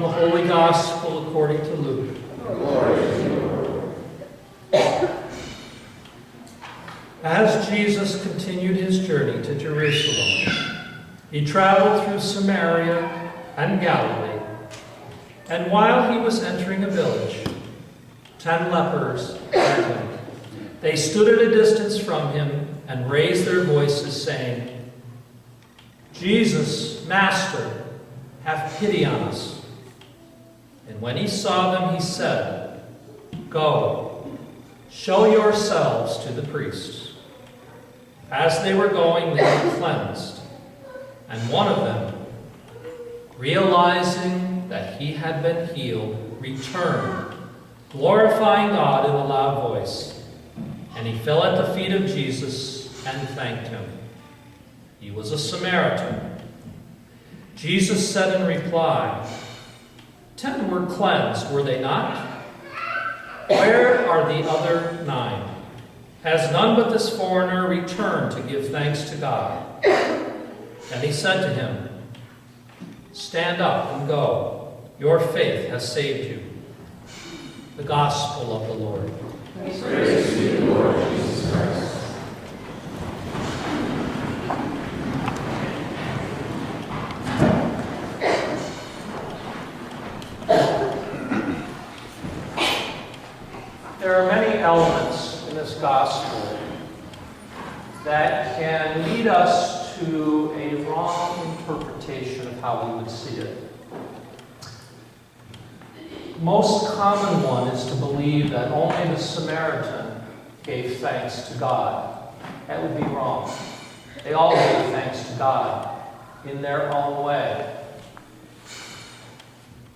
the Holy Gospel according to Luke. Glory to you, Lord. As Jesus continued his journey to Jerusalem, he traveled through Samaria and Galilee. And while he was entering a village, 10 lepers met him. They stood at a distance from him and raised their voices, saying, "Jesus, Master, have pity on us." And when he saw them, he said, "Go, show yourselves to the priests." As they were going, they were cleansed. And one of them, realizing that he had been healed, returned, glorifying God in a loud voice. And he fell at the feet of Jesus and thanked him. He was a Samaritan. Jesus said in reply, 10 were cleansed, were they not? Where are the other 9? Has none but this foreigner returned to give thanks to God? And he said to him, "Stand up and go. Your faith has saved you." The Gospel of the Lord. Praise to you, Lord Jesus Christ. There are many elements in this Gospel that can lead us to a wrong interpretation of how we would see it. The most common one is to believe that only the Samaritan gave thanks to God. That would be wrong. They all gave thanks to God in their own way.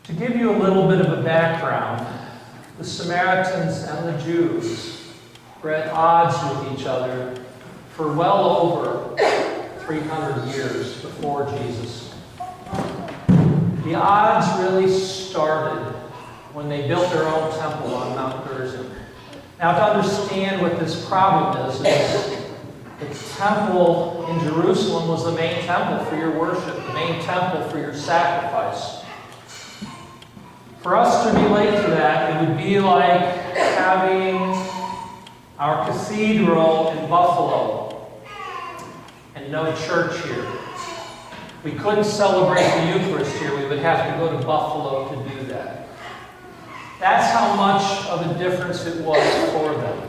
To give you a little bit of a background, the Samaritans and the Jews were at odds with each other for well over 300 years before Jesus. The odds really started when they built their own temple on Mount Gerizim. Now, to understand what this problem is the temple in Jerusalem was the main temple for your worship, the main temple for your sacrifice. For us to relate to that, it would be like having our cathedral in Buffalo and no church here. We couldn't celebrate the Eucharist here. We would have to go to Buffalo to do that. That's how much of a difference it was for them.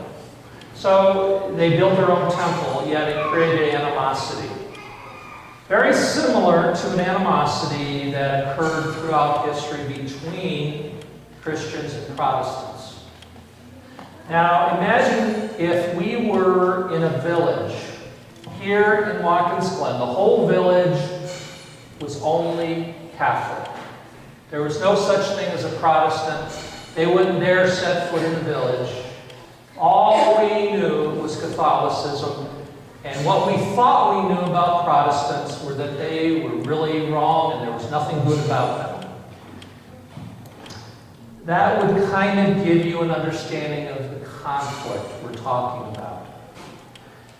So they built their own temple, yet it created animosity. Very similar to an animosity that occurred throughout history between Christians and Protestants. Now, imagine if we were in a village here in Watkins Glen. The whole village was only Catholic. There was no such thing as a Protestant. They wouldn't dare set foot in the village. All we knew was Catholicism. And what we thought we knew about Protestants were that they were really wrong and there was nothing good about them. That would kind of give you an understanding of the conflict we're talking about.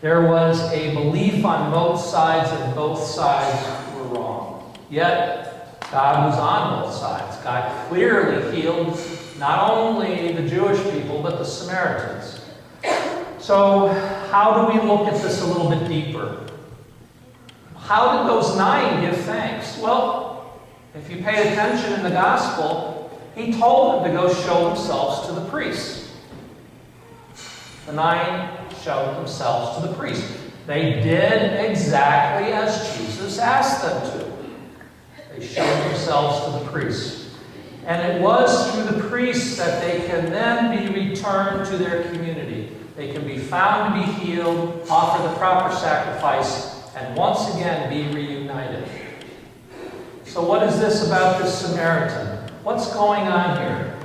There was a belief on both sides that both sides were wrong. Yet, God was on both sides. God clearly healed not only the Jewish people, but the Samaritans. So, how do we look at this a little bit deeper? How did those 9 give thanks? Well, if you pay attention in the Gospel, he told them to go show themselves to the priests. The 9 showed themselves to the priest. They did exactly as Jesus asked them to. They showed themselves to the priest. And it was through the priests that they can then be returned to their community. They can be found to be healed, offer the proper sacrifice, and once again be reunited. So what is this about this Samaritan? What's going on here?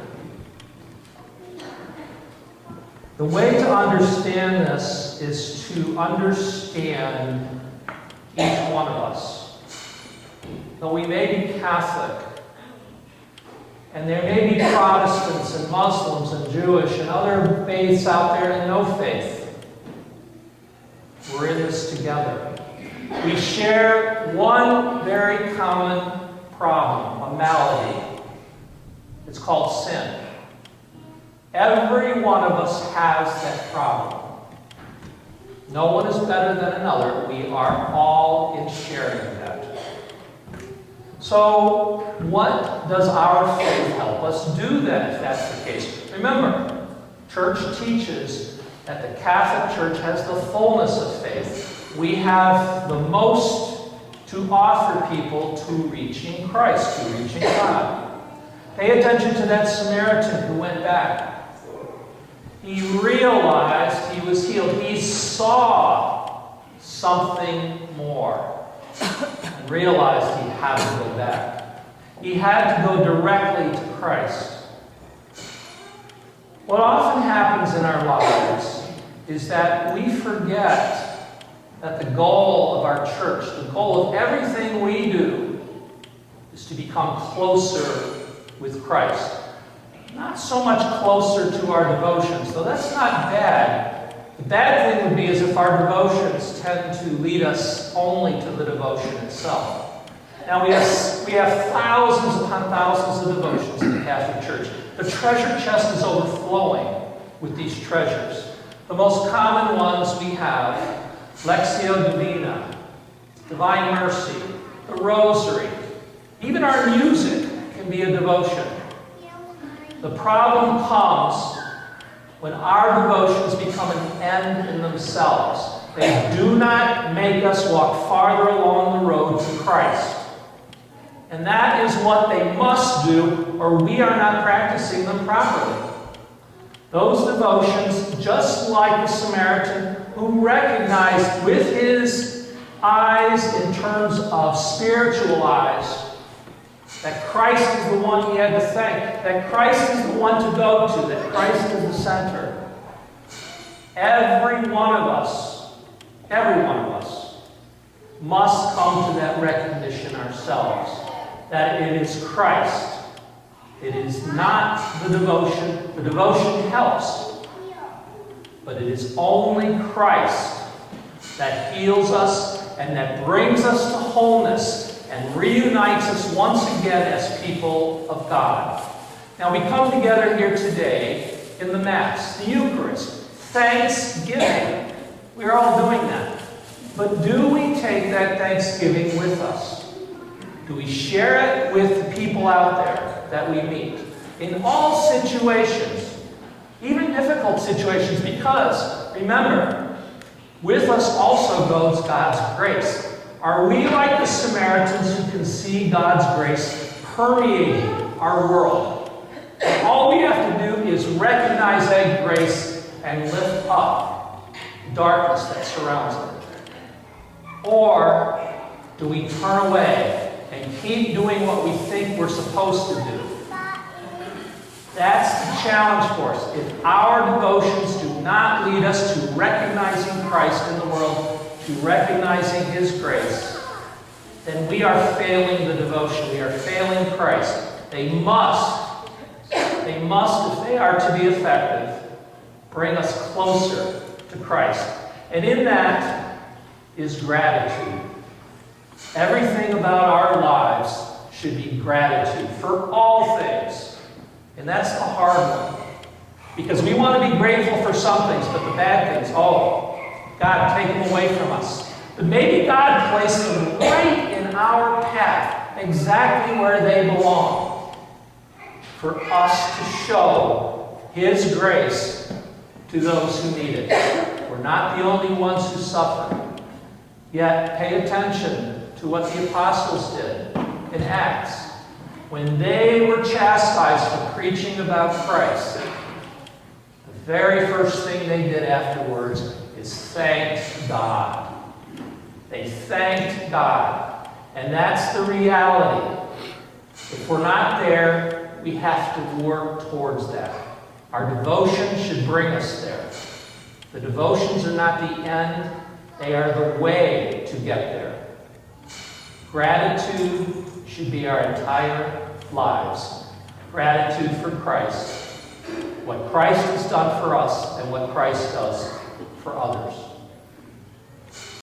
The way to understand this is to understand each one of us. Though we may be Catholic, and there may be Protestants and Muslims and Jewish and other faiths out there and no faith, we're in this together. We share one very common problem, a malady, It's called sin. Every one of us has that problem. No one is better than another. We are all in sharing that. So, what does our faith help us do then, if that's the case? Remember, church teaches that the Catholic Church has the fullness of faith. We have the most to offer people to reaching Christ, to reaching God. Pay attention to that Samaritan who went back. He realized he was healed. He saw something more and realized he had to go back. He had to go directly to Christ. What often happens in our lives is that we forget that the goal of our church, the goal of everything we do, is to become closer with Christ. Not so much closer to our devotions, though that's not bad. The bad thing would be is if our devotions tend to lead us only to the devotion itself. Now we have thousands upon thousands of devotions in the Catholic Church. The treasure chest is overflowing with these treasures. The most common ones we have: Lectio Divina, Divine Mercy, the Rosary. Even our music can be a devotion. The problem comes when our devotions become an end in themselves. They do not make us walk farther along the road to Christ. And that is what they must do, or we are not practicing them properly. Those devotions, just like the Samaritan who recognized with his eyes in terms of spiritual eyes that Christ is the one he had to thank, that Christ is the one to go to, that Christ is the center. Every one of us must come to that recognition ourselves, that it is Christ. It is not the devotion. The devotion helps, but it is only Christ that heals us and that brings us to wholeness and reunites us once again as people of God. Now we come together here today in the Mass, the Eucharist, Thanksgiving. We're all doing that. But do we take that Thanksgiving with us? Do we share it with the people out there that we meet? In all situations, even difficult situations, because, remember, with us also goes God's grace. Are we like the Samaritans who can see God's grace permeating our world? And all we have to do is recognize that grace and lift up the darkness that surrounds it. Or do we turn away and keep doing what we think we're supposed to do? That's the challenge for us. If our devotions do not lead us to recognizing Christ in the world, to recognizing His grace, then we are failing the devotion. We are failing Christ. They must, if they are to be effective, bring us closer to Christ. And in that is gratitude. Everything about our lives should be gratitude for all things. And that's the hard one. Because we want to be grateful for some things, but the bad things, God, take them away from us. But maybe God placed them right in our path, exactly where they belong, for us to show His grace to those who need it. We're not the only ones who suffer. Yet, pay attention to what the apostles did in Acts. When they were chastised for preaching about Christ, the very first thing they did afterwards is thanked God. They thanked God. And that's the reality. If we're not there, we have to work towards that. Our devotion should bring us there. The devotions are not the end, they are the way to get there. Gratitude should be our entire lives. Gratitude for Christ. What Christ has done for us and what Christ does for others.